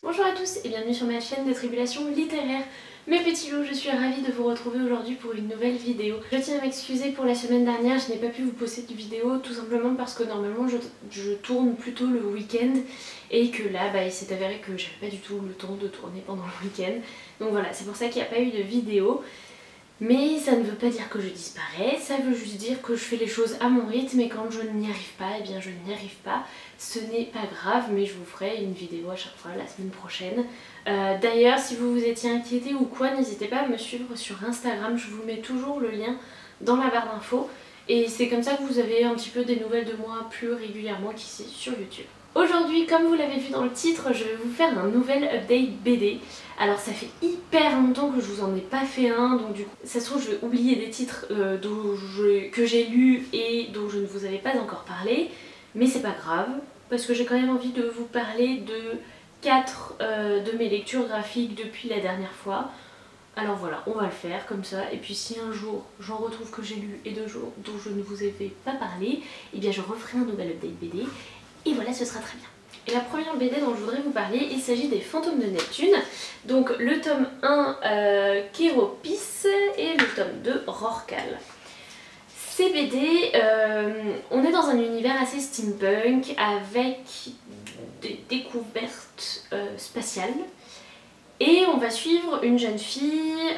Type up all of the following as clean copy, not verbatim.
Bonjour à tous et bienvenue sur ma chaîne de Tribulations littéraires. Mes petits loups, je suis ravie de vous retrouver aujourd'hui pour une nouvelle vidéo. Je tiens à m'excuser pour la semaine dernière, je n'ai pas pu vous poster de vidéo tout simplement parce que normalement je tourne plutôt le week-end et que là il s'est avéré que j'avais pas du tout le temps de tourner pendant le week-end. Donc voilà, c'est pour ça qu'il n'y a pas eu de vidéo. Mais ça ne veut pas dire que je disparais, ça veut juste dire que je fais les choses à mon rythme et quand je n'y arrive pas, eh bien je n'y arrive pas. Ce n'est pas grave, mais je vous ferai une vidéo à chaque fois la semaine prochaine. D'ailleurs, si vous vous étiez inquiété ou quoi, n'hésitez pas à me suivre sur Instagram, je vous mets toujours le lien dans la barre d'infos. Et c'est comme ça que vous avez un petit peu des nouvelles de moi plus régulièrement qu'ici sur YouTube. Aujourd'hui, comme vous l'avez vu dans le titre, je vais vous faire un nouvel update BD. Alors ça fait hyper longtemps que je vous en ai pas fait un, donc du coup, ça se trouve je vais oublier des titres que j'ai lus et dont je ne vous avais pas encore parlé. Mais c'est pas grave, parce que j'ai quand même envie de vous parler de 4 de mes lectures graphiques depuis la dernière fois. Alors voilà, on va le faire comme ça, et puis si un jour j'en retrouve que j'ai lu et 2 jours dont je ne vous avais pas parlé, et bien je referai un nouvel update BD. Et voilà, ce sera très bien. Et la première BD dont je voudrais vous parler, il s'agit des Fantômes de Neptune. Donc le tome 1 Kéropis et le tome 2 Rorqual. Ces BD, on est dans un univers assez steampunk avec des découvertes spatiales. Et on va suivre une jeune fille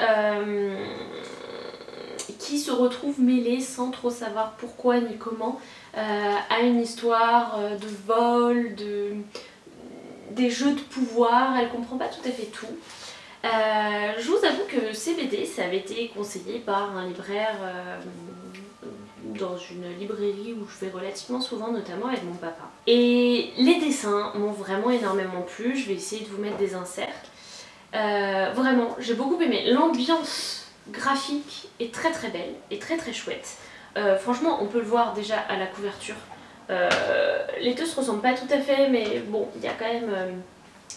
qui se retrouve mêlée sans trop savoir pourquoi ni comment à une histoire de vol, des jeux de pouvoir, elle comprend pas tout à fait tout. Je vous avoue que ces BD, ça avait été conseillé par un libraire dans une librairie où je vais relativement souvent, notamment avec mon papa. Et les dessins m'ont vraiment énormément plu, je vais essayer de vous mettre des inserts. Vraiment, j'ai beaucoup aimé. L'ambiance graphique est très très belle et très très chouette. Franchement, on peut le voir déjà à la couverture. Les deux se ressemblent pas tout à fait, mais bon, il y a quand même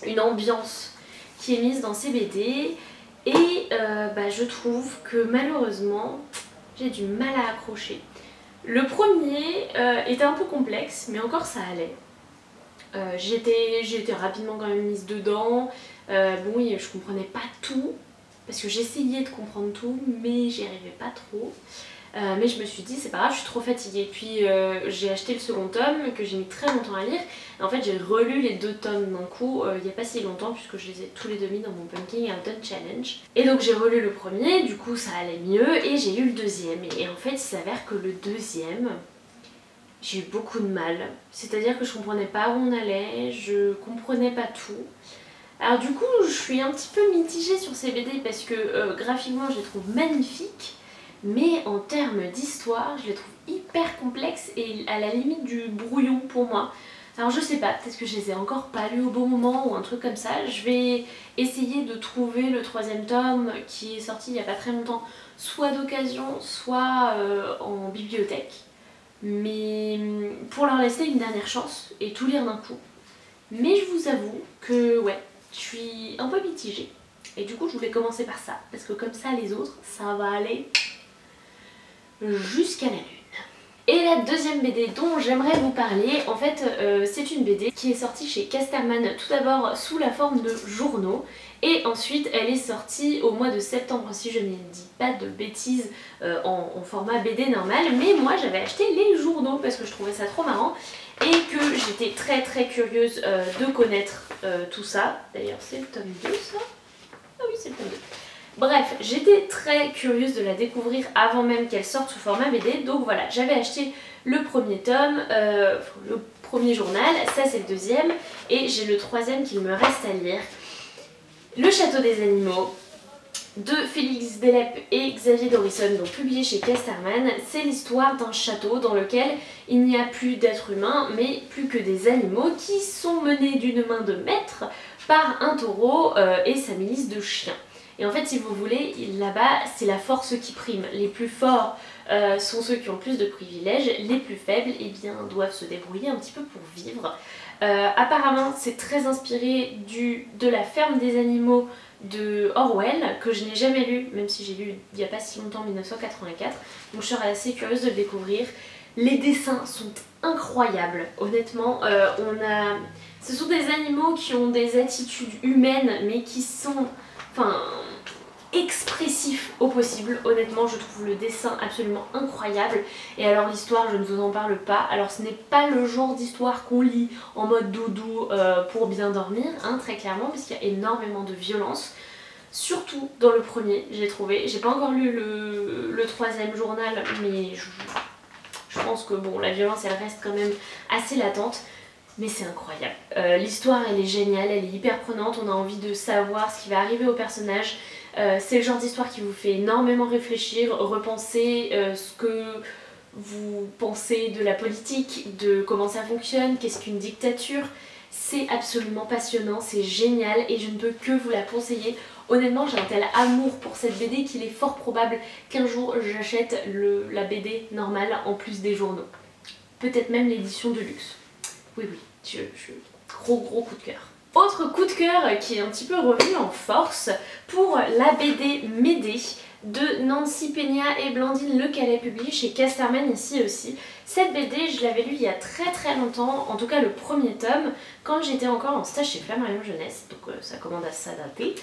une ambiance qui est mise dans ces BD. Et je trouve que malheureusement, j'ai du mal à accrocher. Le premier était un peu complexe, mais encore ça allait. J'ai été rapidement quand même mise dedans. Bon, je comprenais pas tout, parce que j'essayais de comprendre tout, mais j'y arrivais pas trop. Mais je me suis dit, c'est pas grave, je suis trop fatiguée. Puis j'ai acheté le second tome, que j'ai mis très longtemps à lire. Et en fait, j'ai relu les 2 tomes d'un coup, il n'y a pas si longtemps, puisque je les ai tous les 2 mis dans mon Pumpkin Autumn Challenge. Et donc j'ai relu le premier, du coup ça allait mieux, et j'ai lu le deuxième. Et en fait, il s'avère que le deuxième, j'ai eu beaucoup de mal. C'est-à-dire que je comprenais pas où on allait, je comprenais pas tout. Alors du coup, je suis un petit peu mitigée sur ces BD parce que graphiquement, je les trouve magnifiques. Mais en termes d'histoire, je les trouve hyper complexes et à la limite du brouillon pour moi. Alors je sais pas, peut-être que je les ai encore pas lus au bon moment ou un truc comme ça. Je vais essayer de trouver le 3e tome qui est sorti il y a pas très longtemps, soit d'occasion, soit en bibliothèque. Mais pour leur laisser une dernière chance et tout lire d'un coup. Mais je vous avoue que ouais, je suis un peu mitigée. Et du coup je voulais commencer par ça, parce que comme ça les autres, ça va aller jusqu'à la lune. Et la deuxième BD dont j'aimerais vous parler, en fait c'est une BD qui est sortie chez Casterman tout d'abord sous la forme de journaux et ensuite elle est sortie au mois de septembre, si je ne dis pas de bêtises, en format BD normal, mais moi j'avais acheté les journaux parce que je trouvais ça trop marrant et que j'étais très très curieuse de connaître tout ça. D'ailleurs c'est le tome 2 ça? Ah oui c'est le tome 2. Bref, j'étais très curieuse de la découvrir avant même qu'elle sorte sous format BD, donc voilà, j'avais acheté le premier tome, le premier journal, ça c'est le deuxième, et j'ai le 3e qu'il me reste à lire. Le Château des Animaux, de Félix Delep et Xavier Dorison, donc publié chez Casterman. C'est l'histoire d'un château dans lequel il n'y a plus d'êtres humains, mais plus que des animaux qui sont menés d'une main de maître par un taureau et sa milice de chiens. Et en fait, si vous voulez, là-bas, c'est la force qui prime. Les plus forts sont ceux qui ont plus de privilèges, les plus faibles, eh bien, doivent se débrouiller un petit peu pour vivre. Apparemment, c'est très inspiré de La ferme des animaux de Orwell, que je n'ai jamais lu, même si j'ai lu il n'y a pas si longtemps, 1984. Donc je serais assez curieuse de le découvrir. Les dessins sont incroyables. Honnêtement, ce sont des animaux qui ont des attitudes humaines mais qui sont expressifs au possible. Honnêtement, je trouve le dessin absolument incroyable. Et alors l'histoire, je ne vous en parle pas. Alors ce n'est pas le genre d'histoire qu'on lit en mode doudou pour bien dormir, hein, très clairement, parce qu'il y a énormément de violence. Surtout dans le premier, j'ai trouvé. J'ai pas encore lu le troisième journal, mais je pense que bon, la violence elle reste quand même assez latente. Mais c'est incroyable. L'histoire elle est géniale, elle est hyper prenante, on a envie de savoir ce qui va arriver au personnage. C'est le genre d'histoire qui vous fait énormément réfléchir, repenser ce que vous pensez de la politique, de comment ça fonctionne, qu'est-ce qu'une dictature. C'est absolument passionnant, c'est génial et je ne peux que vous la conseiller. Honnêtement, j'ai un tel amour pour cette BD qu'il est fort probable qu'un jour j'achète la BD normale en plus des journaux. Peut-être même l'édition de luxe. Oui, gros coup de cœur. Autre coup de cœur qui est un petit peu revenu en force pour la BD Médée de Nancy Peña et Blandine Lecalais, publiée chez Casterman ici aussi. Cette BD, je l'avais lue il y a très longtemps, en tout cas le premier tome, quand j'étais encore en stage chez Flammarion Jeunesse, donc ça commande à s'adapter.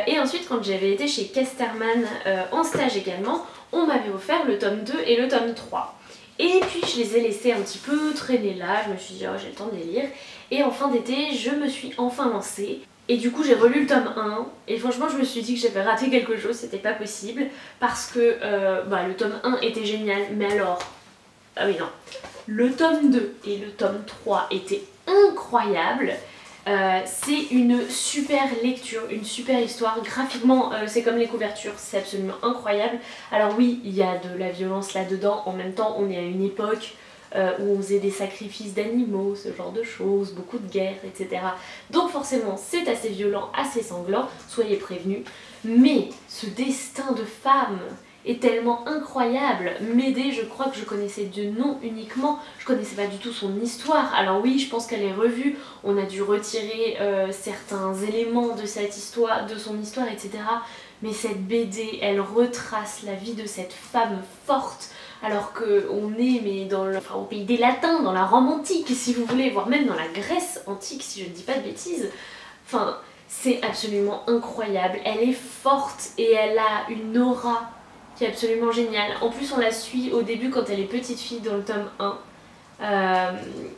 Et ensuite, quand j'avais été chez Casterman en stage également, on m'avait offert le tome 2 et le tome 3. Et puis je les ai laissés un petit peu traîner là, je me suis dit oh j'ai le temps de les lire. Et en fin d'été, je me suis enfin lancée. Et du coup j'ai relu le tome 1 et franchement je me suis dit que j'avais raté quelque chose, c'était pas possible. Parce que le tome 1 était génial, mais alors... Ah oui non. Le tome 2 et le tome 3 étaient incroyables. C'est une super lecture, une super histoire. Graphiquement, c'est comme les couvertures, c'est absolument incroyable. Alors oui, il y a de la violence là-dedans. En même temps, on est à une époque où on faisait des sacrifices d'animaux, ce genre de choses, beaucoup de guerres, etc. Donc forcément, c'est assez violent, assez sanglant, soyez prévenus. Mais ce destin de femme est tellement incroyable. Médée, je crois que je connaissais de nom uniquement, je connaissais pas du tout son histoire. Alors oui, je pense qu'elle est revue, on a dû retirer certains éléments de cette histoire, de son histoire, etc. Mais cette BD, elle retrace la vie de cette femme forte, alors qu'on est au pays des Latins, dans la Rome antique, si vous voulez, voire même dans la Grèce antique, si je ne dis pas de bêtises. Enfin, c'est absolument incroyable. Elle est forte et elle a une aura qui est absolument géniale. En plus on la suit au début quand elle est petite fille dans le tome 1.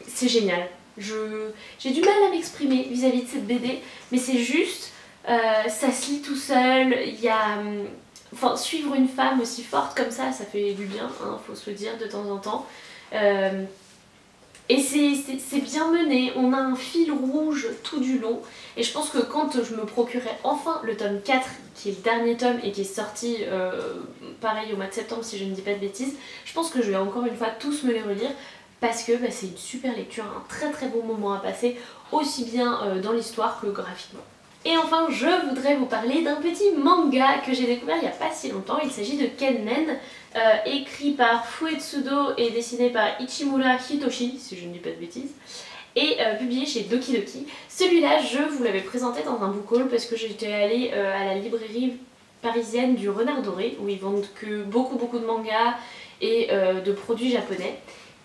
C'est génial. J'ai du mal à m'exprimer vis-à-vis de cette BD, mais c'est juste, ça se lit tout seul, il y a... suivre une femme aussi forte comme ça fait du bien, hein, faut se le dire de temps en temps. Et c'est bien mené, on a un fil rouge tout du long. Et je pense que quand je me procurerai enfin le tome 4, qui est le dernier tome et qui est sorti pareil au mois de septembre si je ne dis pas de bêtises, je pense que je vais encore une fois tous me les relire parce que c'est une super lecture, un très bon moment à passer, aussi bien dans l'histoire que graphiquement. Et enfin, je voudrais vous parler d'un petit manga que j'ai découvert il n'y a pas si longtemps. Il s'agit de Kennen, écrit par Fuetsudo et dessiné par Ichimura Hitoshi, si je ne dis pas de bêtises, et publié chez Doki Doki. Celui-là, je vous l'avais présenté dans un book haul parce que j'étais allée à la librairie parisienne du Renard Doré, où ils vendent que beaucoup de mangas et de produits japonais.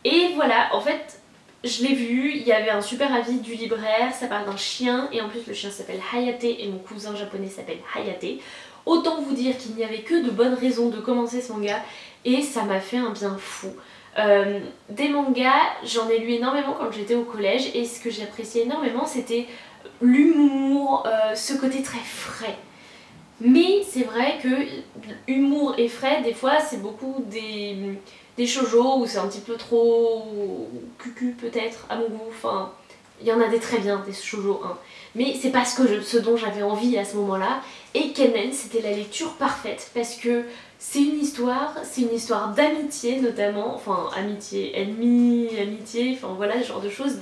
Et voilà, en fait... Je l'ai vu, il y avait un super avis du libraire, ça parle d'un chien et en plus le chien s'appelle Hayate et mon cousin japonais s'appelle Hayate. Autant vous dire qu'il n'y avait que de bonnes raisons de commencer ce manga et ça m'a fait un bien fou. Des mangas, j'en ai lu énormément quand j'étais au collège et ce que j'appréciais énormément c'était l'humour, ce côté très frais. Mais c'est vrai que humour et frais, des fois c'est beaucoup des shoujo où c'est un petit peu trop cucu peut-être à mon goût, enfin il y en a des très bien des shoujo hein. Mais c'est pas ce dont j'avais envie à ce moment là et Kennen c'était la lecture parfaite parce que c'est une histoire d'amitié notamment, enfin amitié, ennemi, amitié, enfin voilà ce genre de choses,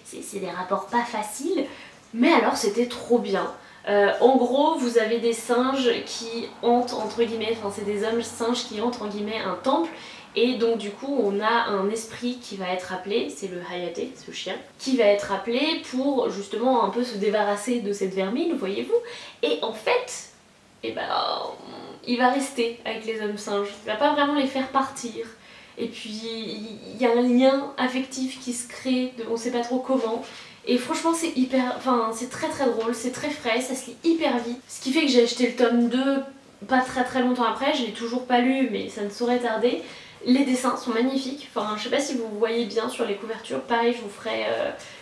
c'est des rapports pas faciles mais alors c'était trop bien. En gros, vous avez des singes qui hantent, entre guillemets, enfin c'est des hommes singes qui hantent, en guillemets, un temple. Et donc du coup, on a un esprit qui va être appelé, c'est le Hayate, ce chien, qui va être appelé pour justement un peu se débarrasser de cette vermine, voyez-vous. Et en fait, il va rester avec les hommes singes, il va pas vraiment les faire partir. et puis il y a un lien affectif qui se crée, on sait pas trop comment. Et franchement c'est hyper, enfin c'est très drôle, c'est très frais, ça se lit hyper vite. Ce qui fait que j'ai acheté le tome 2 pas très longtemps après, je l'ai toujours pas lu mais ça ne saurait tarder. Les dessins sont magnifiques, enfin je sais pas si vous voyez bien sur les couvertures, pareil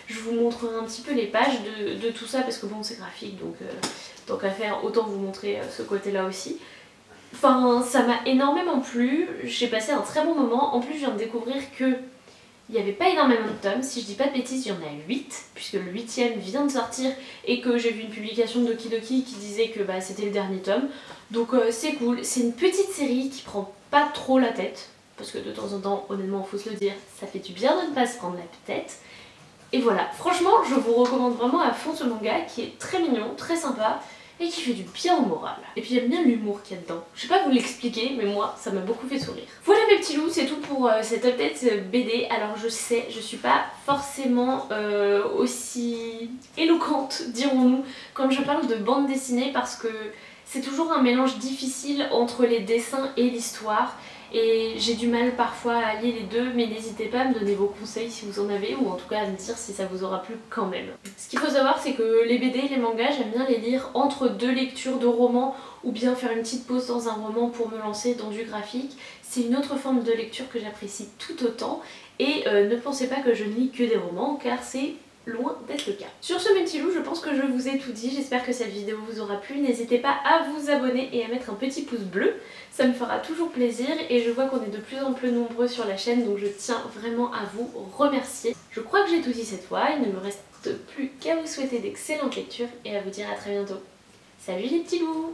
je vous montrerai un petit peu les pages de tout ça parce que bon c'est graphique donc tant qu'à faire autant vous montrer ce côté là aussi. Enfin ça m'a énormément plu, j'ai passé un très bon moment, en plus je viens de découvrir que il n'y avait pas énormément de tomes, si je dis pas de bêtises il y en a 8 puisque le 8ème vient de sortir et que j'ai vu une publication de Doki Doki qui disait que bah, c'était le dernier tome. Donc c'est cool, c'est une petite série qui prend pas trop la tête parce que de temps en temps, honnêtement faut se le dire, ça fait du bien de ne pas se prendre la tête. Et voilà, franchement je vous recommande vraiment à fond ce manga qui est très mignon, très sympa et qui fait du bien au moral. Et puis j'aime bien l'humour qu'il y a dedans. Je sais pas vous l'expliquer, mais moi ça m'a beaucoup fait sourire. Voilà mes petits loups, c'est tout pour cette update BD. Alors je sais, je suis pas forcément aussi éloquente, dirons-nous, quand je parle de bande dessinée parce que c'est toujours un mélange difficile entre les dessins et l'histoire. Et j'ai du mal parfois à allier les deux, mais n'hésitez pas à me donner vos conseils si vous en avez, ou en tout cas à me dire si ça vous aura plu quand même. Ce qu'il faut savoir c'est que les BD et les mangas, j'aime bien les lire entre deux lectures de romans, ou bien faire une petite pause dans un roman pour me lancer dans du graphique. C'est une autre forme de lecture que j'apprécie tout autant, et ne pensez pas que je ne lis que des romans, car c'est loin d'être le cas. Sur ce mes petits loups, je pense que je vous ai tout dit, j'espère que cette vidéo vous aura plu, n'hésitez pas à vous abonner et à mettre un petit pouce bleu, ça me fera toujours plaisir et je vois qu'on est de plus en plus nombreux sur la chaîne donc je tiens vraiment à vous remercier. Je crois que j'ai tout dit cette fois, il ne me reste plus qu'à vous souhaiter d'excellentes lectures et à vous dire à très bientôt. Salut les petits loups!